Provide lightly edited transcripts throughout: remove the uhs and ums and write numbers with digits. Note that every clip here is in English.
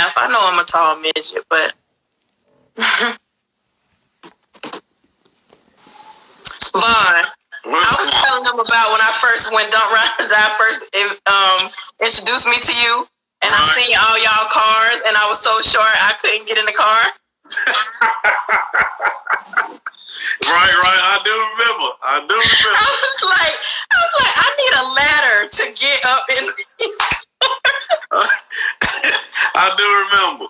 laugh. I know I'm a tall midget, but Vaughn, I was telling them about when I first went dump riding. I first introduced me to you, and I seen all y'all cars, and I was so short I couldn't get in the car. Right. I do remember. I was like, I need a ladder to get up in. I do remember.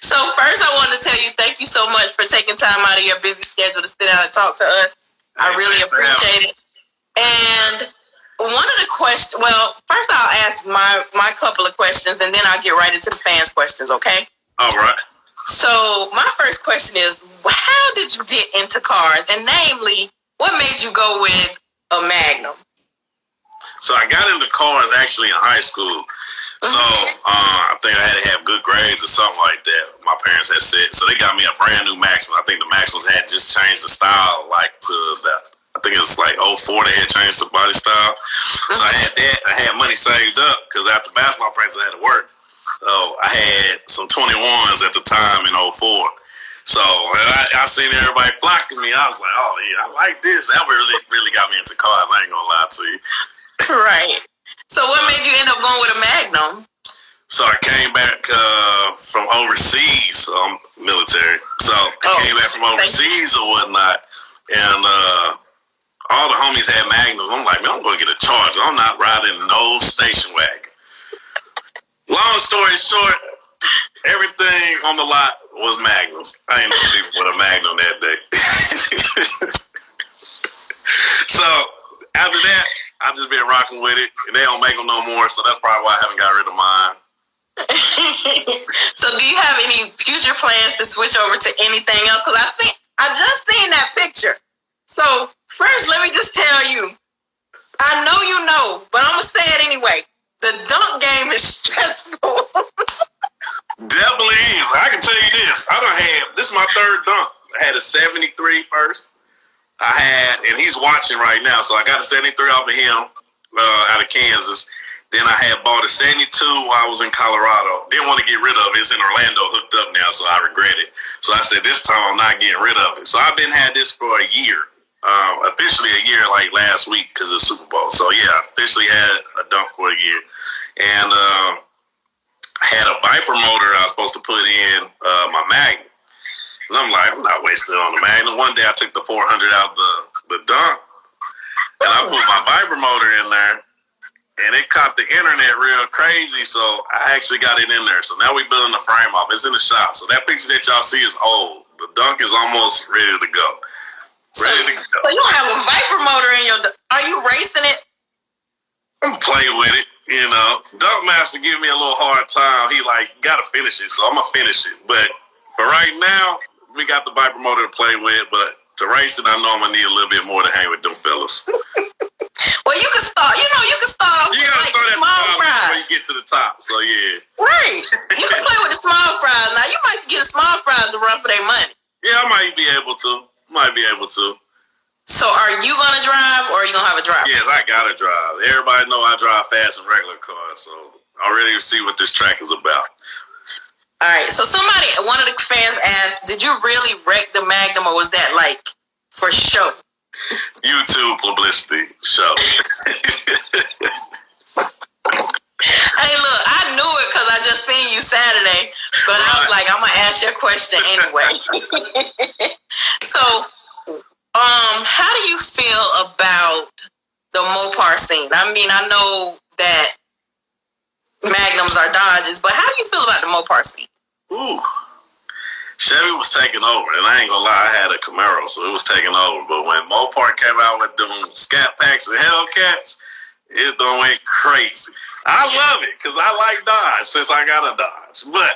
So first, I wanted to tell you thank you so much for taking time out of your busy schedule to sit down and talk to us. I really appreciate it. And one of the questions, well, first I'll ask my couple of questions, and then I'll get right into the fans' questions, okay? All right. So my first question is, how did you get into cars? And namely, what made you go with a Magnum? So I got into cars actually in high school. So I think I had to have good grades or something like that. My parents had said. So they got me a brand new Maxima. I think the Maximas had just changed the style like to that. I think it was like 04 they had changed the body style. So I had that. I had money saved up because after basketball practice I had to work. So I had some 21s at the time in 04. So I seen everybody flocking me. I was like, oh yeah, I like this. That really got me into cars. I ain't gonna lie to you. Right. So what made you end up going with a Magnum? So I came back from overseas, military. So I came back from overseas or whatnot, and all the homies had Magnums. I'm like, man, I'm going to get a Charger. I'm not riding no station wagon. Long story short, everything on the lot was Magnums. I ain't no people with a Magnum that day. So after that, I've just been rocking with it, and they don't make them no more, so that's probably why I haven't got rid of mine. So do you have any future plans to switch over to anything else? Because I just seen that picture. So first, let me just tell you, I know you know, but I'm going to say it anyway. The dunk game is stressful. Definitely is. I can tell you this. This is my third dunk. I had a 73 first. And he's watching right now, so I got a 73 off of him out of Kansas. Then I had bought a 72 while I was in Colorado. Didn't want to get rid of it. It's in Orlando hooked up now, so I regret it. So I said, this time I'm not getting rid of it. So I've been had this for a year, officially a year like last week because of the Super Bowl. So yeah, I officially had a dunk for a year. And I had a Viper motor I was supposed to put in my Magnum. And I'm like, I'm not wasting it on the Magnum. One day I took the 400 out the dunk, and I put my Viper motor in there, and it caught the internet real crazy, so I actually got it in there. So now we're building the frame off. It's in the shop. So that picture that y'all see is old. The dunk is almost ready to go. So you don't have a Viper motor in your dunk. Are you racing it? I'm playing with it. You know, Dunk Master give me a little hard time. He like, gotta finish it, so I'm gonna finish it. But for right now, we got the Viper motor to play with, but to race it, I know I'm gonna need a little bit more to hang with them fellas. Well, you can start. You can start off with like start small fries before you get to the top. So yeah, right. You can play with the small fries. Now you might get small fries to run for their money. Yeah, I might be able to. So, are you gonna drive, or are you gonna have a driver? Yes, I gotta drive. Everybody know I drive fast in regular cars, so I already see what this track is about. All right, so one of the fans asked, did you really wreck the Magnum, or was that like for show? YouTube publicity show. Hey, look, I knew it because I just seen you Saturday, but I was like, I'm going to ask you a question anyway. So, how do you feel about the Mopar scene? I mean, I know that Magnums are Dodges, but how do you feel about the Mopar scene? Ooh. Chevy was taking over, and I ain't gonna lie, I had a Camaro, so it was taking over. But when Mopar came out with them Scat Packs and Hellcats, it done went crazy. I love it, because I like Dodge since I got a Dodge, but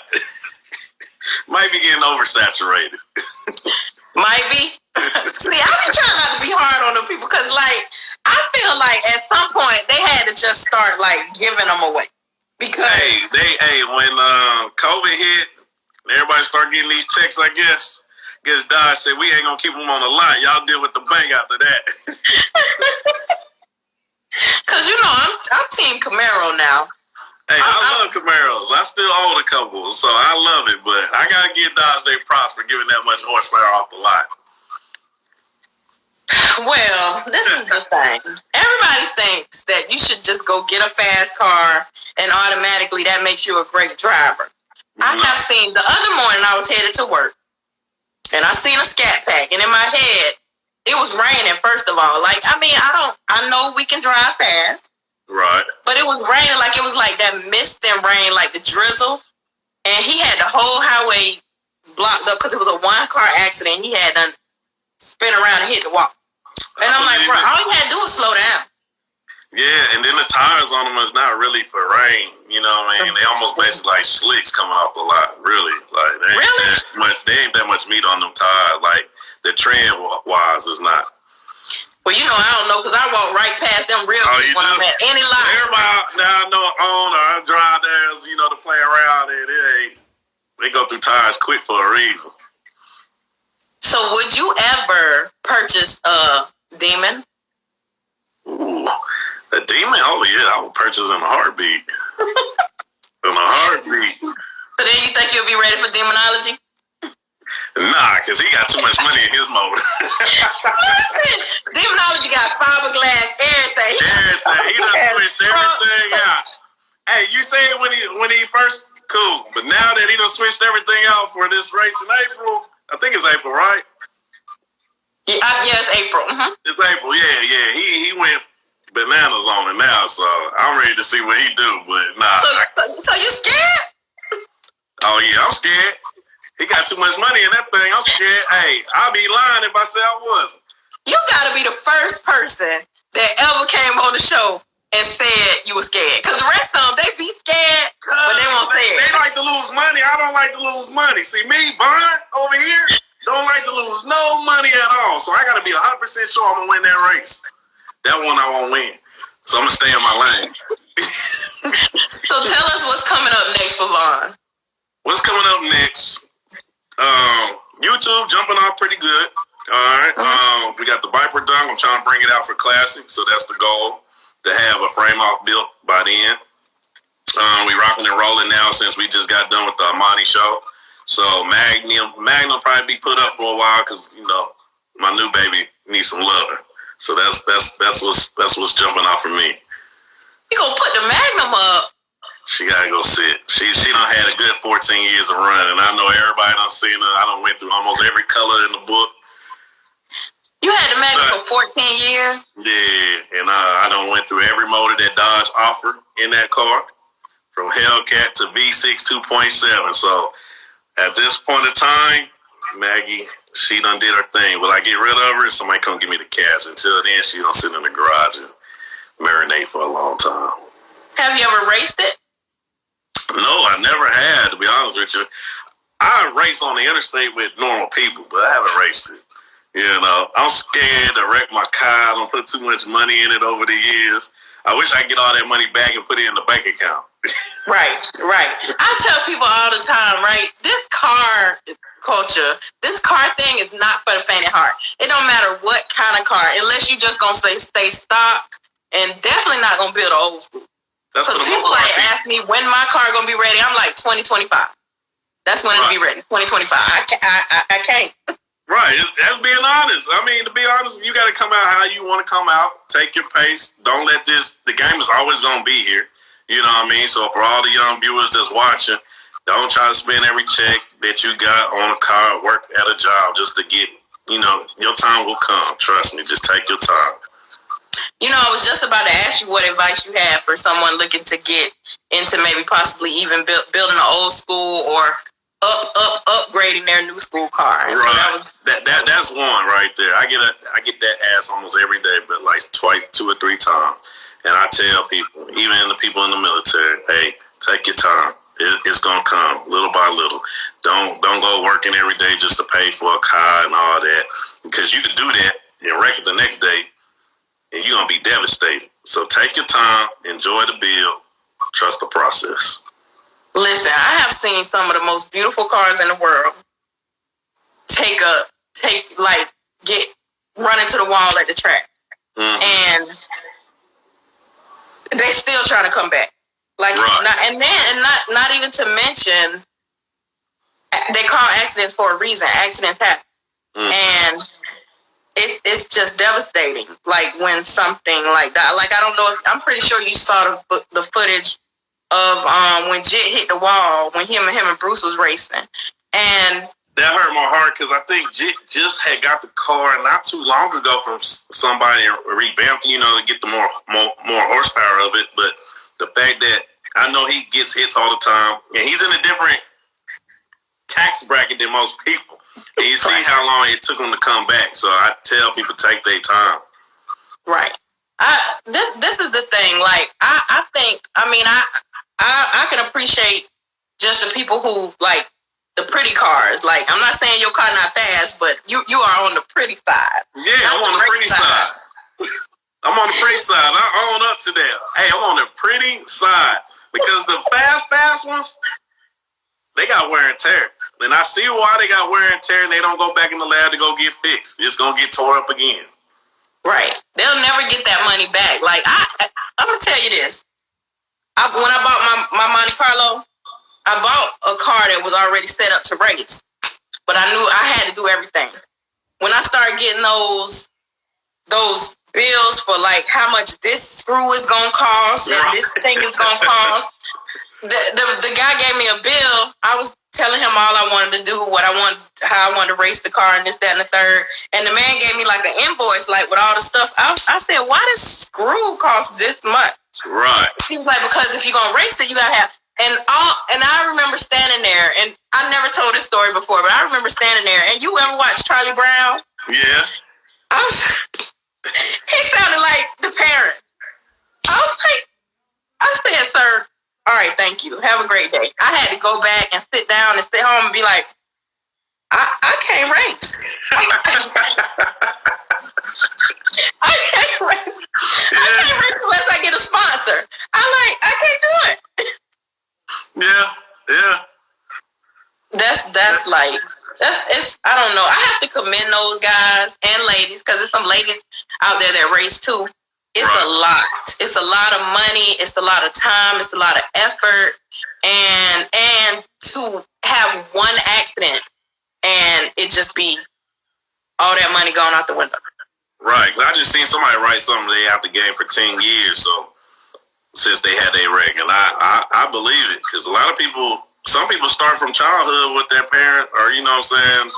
might be getting oversaturated. Might be. See, I be trying not to be hard on them people, because, like, I feel like at some point they had to just start, like, giving them away. Because when COVID hit, everybody started getting these checks, I guess Dodge said, we ain't going to keep them on the lot. Y'all deal with the bank after that. Because, I'm Team Camaro now. Hey, I love Camaros. I still own a couple, so I love it. But I gotta give Dodge their props for giving that much horsepower off the lot. Well, this is the thing. Everybody thinks that you should just go get a fast car and automatically that makes you a great driver. I have seen, the other morning I was headed to work and I seen a Scat Pack, and in my head it was raining. First of all, like, I know we can drive fast. Right. But it was raining, like it was like that mist and rain, like the drizzle. And he had the whole highway blocked up because it was a one-car accident. He had done spin around and hit the wall. And I'm like, bro, all you had to do was slow down. Yeah, and then the tires on them is not really for rain. You know what I mean? They almost basically like slicks coming off the lot, really. Like, they ain't that much meat on them tires. Like, the tread-wise is not. Well, you know, I don't know, because I walk right past them real quick when I'm at any lot. Everybody now I know own or I drive there, you know, to play around, and they go through tires quick for a reason. So would you ever purchase a Demon? Ooh, a Demon? Oh, yeah, I would purchase in a heartbeat. In a heartbeat. So then you think you'll be ready for demonology? Nah, because he got too much money in his motor. Listen, demonology got fiberglass, everything. He done switched everything out. Hey, you said when he first, cool, but now that he done switched everything out for this race in April, I think it's April, right? Yeah, it's April. Mm-hmm. It's April, yeah. He went bananas on it now, so I'm ready to see what he do, but nah. So you scared? Oh, yeah, I'm scared. He got too much money in that thing. I'm scared. Hey, I'd be lying if I said I wasn't. You gotta be the first person that ever came on the show and said you were scared. Because the rest of them, they be scared, but they won't say it. They like to lose money. I don't like to lose money. See, me, Barn, over here, don't like to lose no money at all. So I gotta be 100% sure I'm gonna win that race. That one I won't win. So I'm gonna stay in my lane. So tell us what's coming up next for Vaughn. What's coming up next? YouTube jumping off pretty good. All right. We got the Viper Dunk. I'm trying to bring it out for Classic, so that's the goal, to have a frame off built by then. We rocking and rolling now since we just got done with the Amani show. So Magnum probably be put up for a while because, you know, my new baby needs some love. So that's what's jumping off for me. You gonna put the Magnum up? She gotta go sit. She done had a good 14 years of running. I know everybody done seen her. I done went through almost every color in the book. You had the Magnum for 14 years? Yeah, and I done went through every motor that Dodge offered in that car, from Hellcat to V6 2.7. So at this point in time, Maggie, she done did her thing. Will I get rid of her? Somebody come give me the cash. Until then, she done sit in the garage and marinate for a long time. Have you ever raced it? No, I never had, to be honest with you. I race on the interstate with normal people, but I haven't raced it. You know, I'm scared to wreck my car. I don't put too much money in it over the years. I wish I could get all that money back and put it in the bank account. Right. I tell people all the time, right? This car culture, this car thing is not for the faint of heart. It don't matter what kind of car, unless you just gonna stay stock and definitely not gonna build an old school. Because people ask me when my car gonna be ready. I'm like 2025. That's when it'll be ready. 2025. I can't. Right. That's being honest. I mean, to be honest, you got to come out how you want to come out. Take your pace. Don't let the game is always going to be here. You know what I mean? So for all the young viewers that's watching, don't try to spend every check that you got on a car, work at a job just to get, you know, your time will come. Trust me. Just take your time. You know, I was just about to ask you what advice you have for someone looking to get into maybe possibly even building an old school or upgrading their new school car. Right. So that's one right there. I get that asked almost every day, but like twice, 2 or 3 times. And I tell people, even the people in the military, hey, take your time. It's gonna come little by little. Don't go working every day just to pay for a car and all that, because you could do that and wreck it the next day, and you're gonna be devastated. So take your time, enjoy the build, trust the process. Listen, I have seen some of the most beautiful cars in the world get run into the wall at the track. Mm-hmm. And they still trying to come back. Like, not even to mention, they call accidents for a reason. Accidents happen, and it's just devastating. Like when something like that. Like I don't know if I'm pretty sure you saw the footage of when Jit hit the wall when him and Bruce was racing, and that hurt my heart because I think Jit just had got the car not too long ago from somebody revamped, to get the more horsepower of it. But the fact that I know he gets hits all the time, and he's in a different tax bracket than most people. And you see how long it took him to come back. So I tell people take their time. Right. This is the thing. Like I think. I can appreciate just the people who like the pretty cars. Like I'm not saying your car not fast, but you are on the pretty side. Yeah, I'm on the pretty side. I'm on the pretty side. I own up to that. Hey, I'm on the pretty side because the fast ones, they got wear and tear. And I see why they got wear and tear, and they don't go back in the lab to go get fixed. It's gonna get tore up again. Right. They'll never get that money back. Like I'm gonna tell you this. When I bought my Monte Carlo, I bought a car that was already set up to race, but I knew I had to do everything. When I started getting those bills for like how much this screw is gonna cost and this thing is gonna cost, the guy gave me a bill. I was telling him all I wanted to do, how I wanted to race the car, and this, that, and the third. And the man gave me like an invoice, like with all the stuff. I said, "Why does screw cost this much?" Right. He was like, "Because if you're gonna race it, you gotta have." And I remember standing there, and I never told this story before, but I remember standing there. And you ever watched Charlie Brown? Yeah. He sounded like the parent. I said, "Sir, all right, thank you. Have a great day." I had to go back and sit down and sit home and be like, I can't race. I can't race. I can't race unless I get a sponsor. I can't do it. Yeah. It's I don't know. I have to commend those guys and ladies because there's some ladies out there that race too. It's a lot. It's a lot of money. It's a lot of time. It's a lot of effort. And to have one accident and it just be all that money going out the window. Right. Cause I just seen somebody write something they out the game for 10 years. So since they had their wreck, and I believe it because a lot of people, some people start from childhood with their parent or,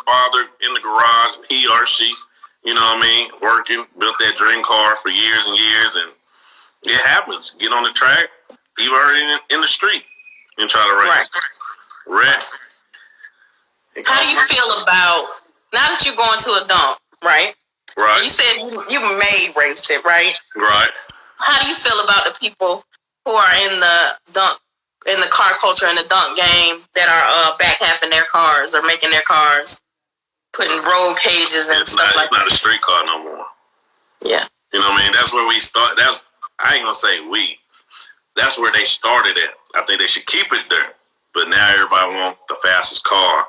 father in the garage, he or she, working, built that dream car for years and years. And it happens. Get on the track, you already in the street and try to race. Wreck. How do you feel about, now that you're going to a dump, right? Right. You said you may race it, right? Right. How do you feel about the people who are in the car culture and the dunk game that are back halfing their cars or making their cars, putting roll cages and stuff like that? It's not a street car no more. Yeah. You know what I mean? That's where we start. I ain't gonna say we. That's where they started at. I think they should keep it there. But now everybody wants the fastest car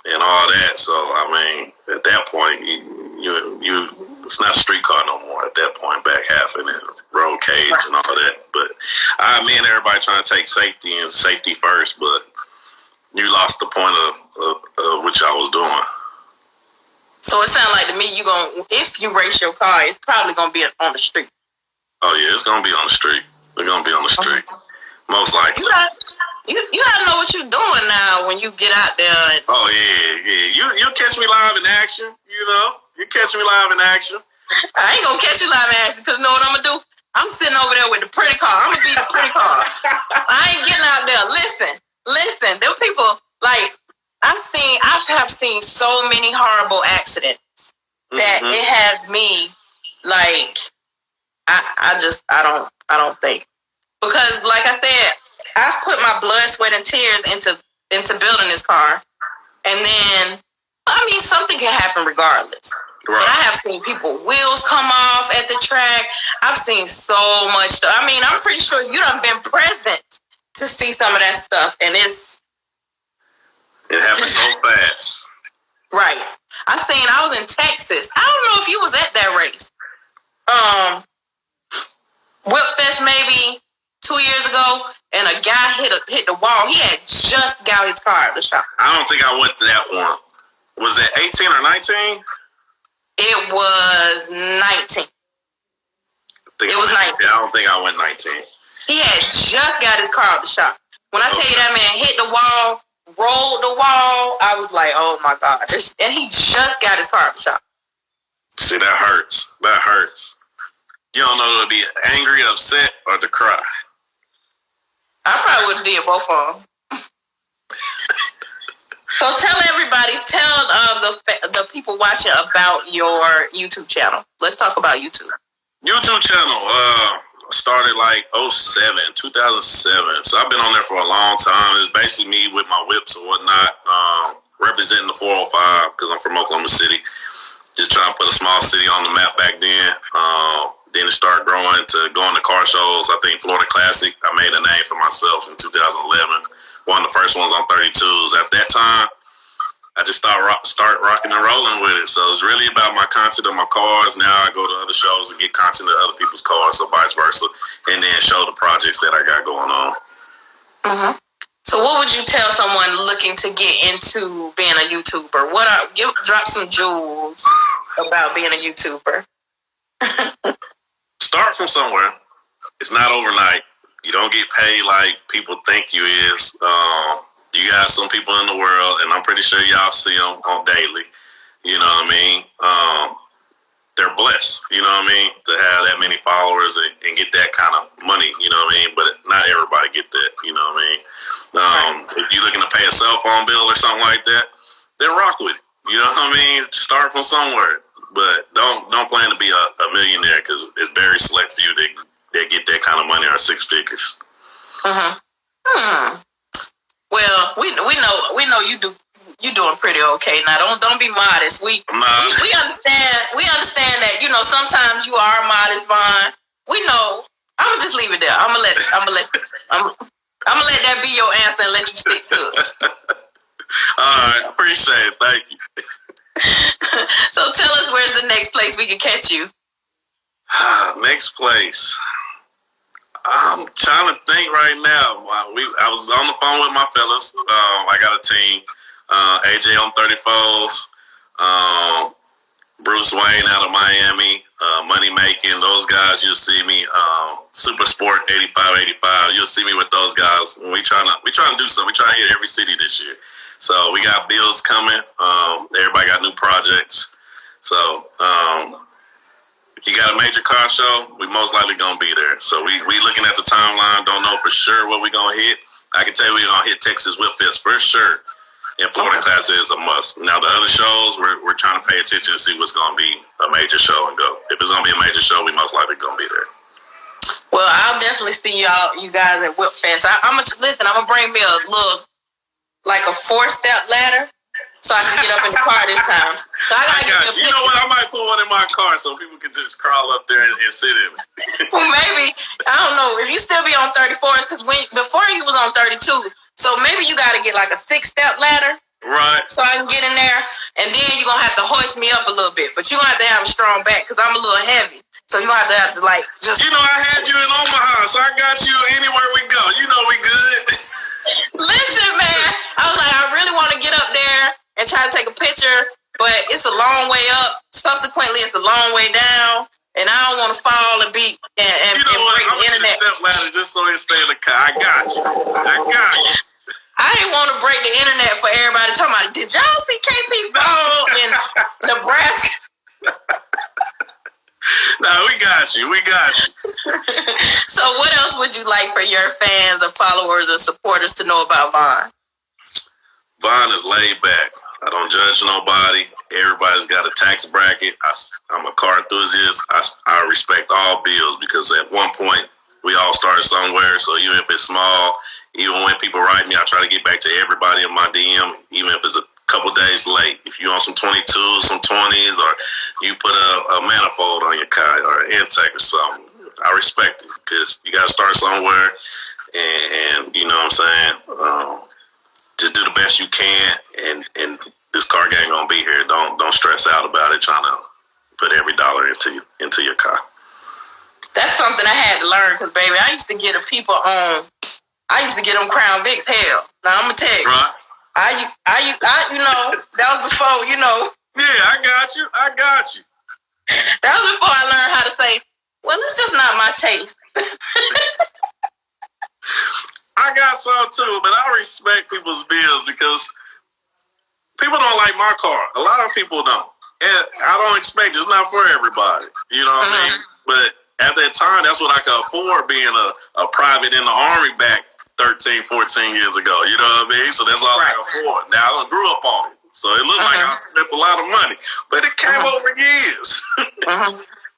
and all that. So at that point, you it's not a street car no more. At that point, back half and roll cage and all that. But me and everybody trying to take safety and safety first. But you lost the point of what y'all was doing. So it sounds like to me if you race your car, it's probably gonna be on the street. Oh yeah, it's gonna be on the street. It's gonna be on the street, most likely. You gotta know what you're doing now when you get out there. Oh yeah. You'll catch me live in action. You catch me live in action. I ain't gonna catch you live in action because know what I'm gonna do? I'm sitting over there with the pretty car. I'm gonna be the pretty car. I ain't getting out there. Listen. Them people like I have seen so many horrible accidents that it has me like I don't think, because like I said, I put my blood, sweat, and tears into building this car, and then something can happen regardless. Right. But I have seen people wheels come off at the track. I've seen so much stuff. I'm pretty sure you done been present to see some of that stuff, and it happens so fast. Right. I was in Texas. I don't know if you was at that race. Whip Fest maybe 2 years ago, and a guy hit the wall. He had just got his car at the shop. I don't think I went to that one. Was that 18 or 19? It was 19. It was 19. I don't think I went 19. He had just got his car at the shop. When I tell you that man hit the wall, rolled the wall, I was like, oh my God. And he just got his car at the shop. See, that hurts. That hurts. You don't know to be angry, upset, or to cry. I probably would have did both of them. So tell everybody, the people watching about your YouTube channel. Let's talk about YouTube. YouTube channel started like 2007. So I've been on there for a long time. It's basically me with my whips and whatnot, representing the 405 because I'm from Oklahoma City. Just trying to put a small city on the map back then. Then it started growing to going to car shows. I think Florida Classic, I made a name for myself in 2011. One of the first ones on 32s. At that time, I just start rocking and rolling with it. So it's really about my content on my cars. Now I go to other shows and get content of other people's cars, so vice versa, and then show the projects that I got going on. Mm-hmm. So what would you tell someone looking to get into being a YouTuber? Drop some jewels about being a YouTuber. Start from somewhere. It's not overnight. You don't get paid like people think you is. You got some people in the world, and I'm pretty sure y'all see them on daily. You know what I mean? They're blessed, you know what I mean, to have that many followers and get that kind of money, you know what I mean? But not everybody get that, you know what I mean? If you're looking to pay a cell phone bill or something like that, then rock with it. You know what I mean? Start from somewhere. But don't plan to be a millionaire because it's very select few that get that kind of money or six figures. Well, we know you do. You're doing pretty okay now. Don't be modest. We understand that, you know, sometimes you are modest, Vaughn. We know. I'm gonna just leave it there. I'm gonna let that be your answer and let you stick to it. All right, appreciate it. Thank you. So tell us, where's the next place we can catch you? Next place. I'm trying to think right now. I was on the phone with my fellas. I got a team. AJ on 34s, Bruce Wayne out of Miami, Money Making, those guys, you'll see me, Super Sport 8585, you'll see me with those guys. We trying to do something. We trying to hit every city this year. So we got bills coming. Everybody got new projects. So if you got a major car show, we most likely gonna be there. So we looking at the timeline, don't know for sure what we gonna hit. I can tell you we're gonna hit Texas Whip Fest for sure. And Florida Classic is a must. Now, the other shows, we're trying to pay attention to see what's going to be a major show and go. If it's going to be a major show, we most likely going to be there. Well, I'll definitely see you guys at Whip Fest. I'm going to bring me a little, like a 4-step ladder so I can get up in the car this time. So I got you. You know what? I might put one in my car so people can just crawl up there and sit in it. Well, maybe. I don't know. If you still be on 34s, because before you was on 32, so maybe you got to get like a 6-step ladder. Right. So I can get in there. And then you're going to have to hoist me up a little bit. But you're going to have to have a strong back because I'm a little heavy. So you're going to have to like just... You know, I had you in Omaha, so I got you anywhere we go. You know we good. Listen, man. I was like, I really want to get up there and try to take a picture. But it's a long way up. Subsequently, it's a long way down. And I don't want to fall and break the internet. Step ladder just so it stay in the car. I got you. I didn't want to break the internet for everybody talking about, did y'all see KP ball in Nebraska? No, we got you. So what else would you like for your fans or followers or supporters to know about Vaughn? Vaughn is laid back. I don't judge nobody. Everybody's got a tax bracket. I'm a car enthusiast. I respect all bills because at one point we all started somewhere. So even if it's small, even when people write me, I try to get back to everybody in my DM, even if it's a couple days late. If you want some 22s, some 20s, or you put a manifold on your car or an intake or something, I respect it because you got to start somewhere. And you know what I'm saying? Just do the best you can, and this car gang gonna be here. Don't stress out about it. Trying to put every dollar into your car. That's something I had to learn because, baby, I used to get them Crown Vics. Hell, now I'm gonna tell you, Right. you know, that was before, you know. Yeah, I got you. That was before I learned how to say, well, it's just not my taste. I got some too, but I respect people's bills because people don't like my car. A lot of people don't. And I don't expect it's not for everybody. You know what I mean? But at that time, that's what I could afford being a private in the Army back 13, 14 years ago. You know what I mean? So that's all I could afford. Now, I grew up on it. So it looked like I spent a lot of money. But it came over years.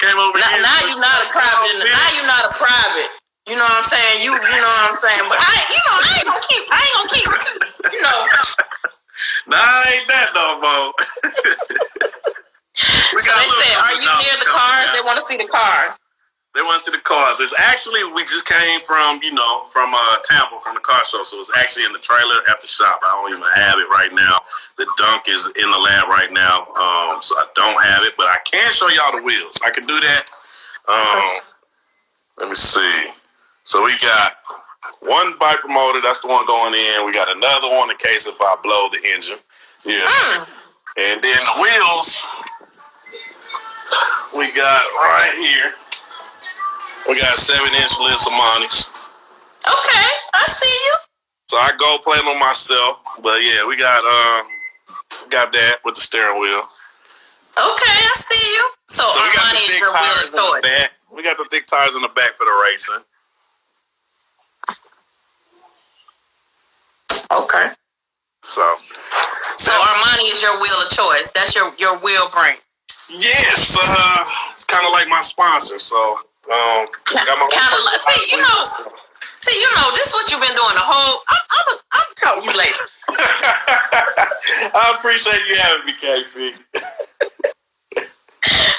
Came over years. Now you're not a private. Now you're not a private. You know what I'm saying? You know what I'm saying? But I ain't gonna keep, you know. Nah, I ain't that no more. So they said, are you near the cars? They want to see the cars. They want to see the cars. It's actually, we just came from Tampa, from the car show. So it's actually in the trailer at the shop. I don't even have it right now. The dunk is in the lab right now. So I don't have it, but I can show y'all the wheels. I can do that. Let me see. So we got one Viper motor. That's the one going in. We got another one in case if I blow the engine. Yeah. And then the wheels, we got right here. We got 7-inch lips of Monties. Okay, I see you. So I go play them myself, but yeah, we got that with the steering wheel. Okay, I see you. So we got the thick tires in the back. We got the thick tires in the back for the racing. Okay. So Armani is your wheel of choice. That's your wheel brand. Yes, it's kind of like my sponsor. So got my See, this is what you've been doing the whole. I'm telling you later. I appreciate you having me, KP.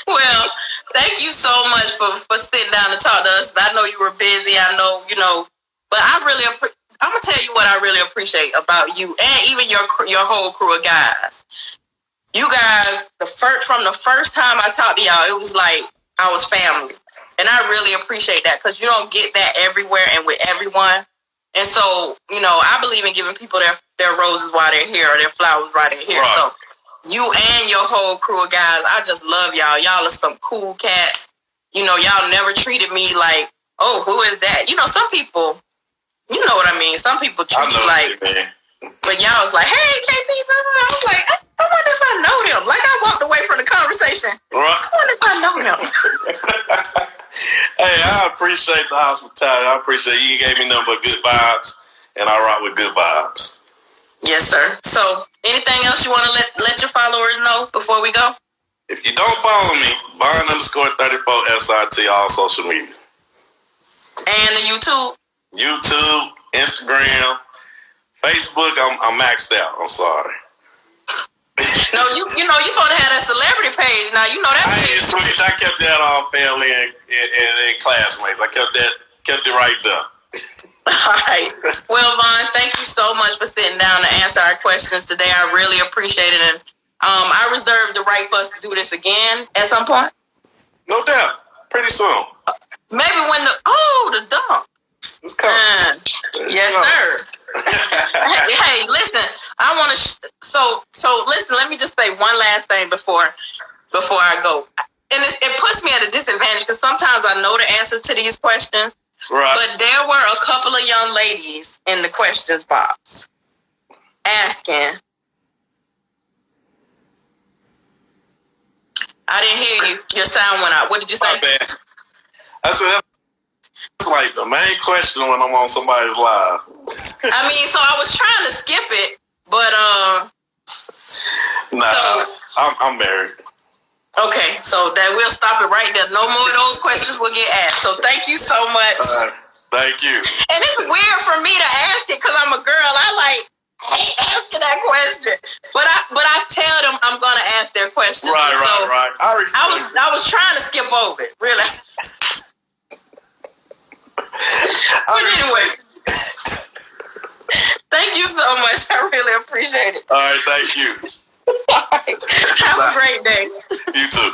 Well, thank you so much for sitting down and talk to us. I know you were busy. I know, but I'm gonna tell you what I really appreciate about you and even your whole crew of guys. You guys, from the first time I talked to y'all, it was like I was family. And I really appreciate that because you don't get that everywhere and with everyone. And so, I believe in giving people their roses while they're here or their flowers while they're here. Right. So you and your whole crew of guys, I just love y'all. Y'all are some cool cats. Y'all never treated me like, oh, who is that? Some people, you know what I mean? Some people treat you like, but y'all was like, hey, KP, I was like, I wonder if I know them. Like I walked away from the conversation. Right. I wonder if I know them. Hey, I appreciate the hospitality. I appreciate you gave me nothing but good vibes, and I rock with good vibes. Yes, sir. So, anything else you want to let your followers know before we go? If you don't follow me, Bond_34SRT, all social media. And the YouTube? YouTube, Instagram, Facebook, I'm maxed out. I'm sorry. No, you supposed to have that celebrity page. Now you know that. I ain't switch. I kept that all family and classmates. I kept it right there. All right. Well, Vaughn, thank you so much for sitting down to answer our questions today. I really appreciate it, and I reserve the right for us to do this again at some point. No doubt. Pretty soon. Maybe when the dump. It's coming. Yes, sir. Hey, listen. I want to. So listen. Let me just say one last thing before I go. And it puts me at a disadvantage because sometimes I know the answer to these questions. Right. But there were a couple of young ladies in the questions box asking. I didn't hear you. Your sound went out. What did you say? My bad. I said that's like the main question when I'm on somebody's live. I mean, so I was trying to skip it, but Nah, I'm married. Okay, so that we'll stop it right there. No more of those questions will get asked. So thank you so much. Thank you. And it's weird for me to ask it because I'm a girl. I hate asking that question. But I tell them I'm gonna ask their questions. Right. I was trying to skip over it, really. But anyway. Thank you so much. I really appreciate it. All right, thank you. All right. Have a great day. You too.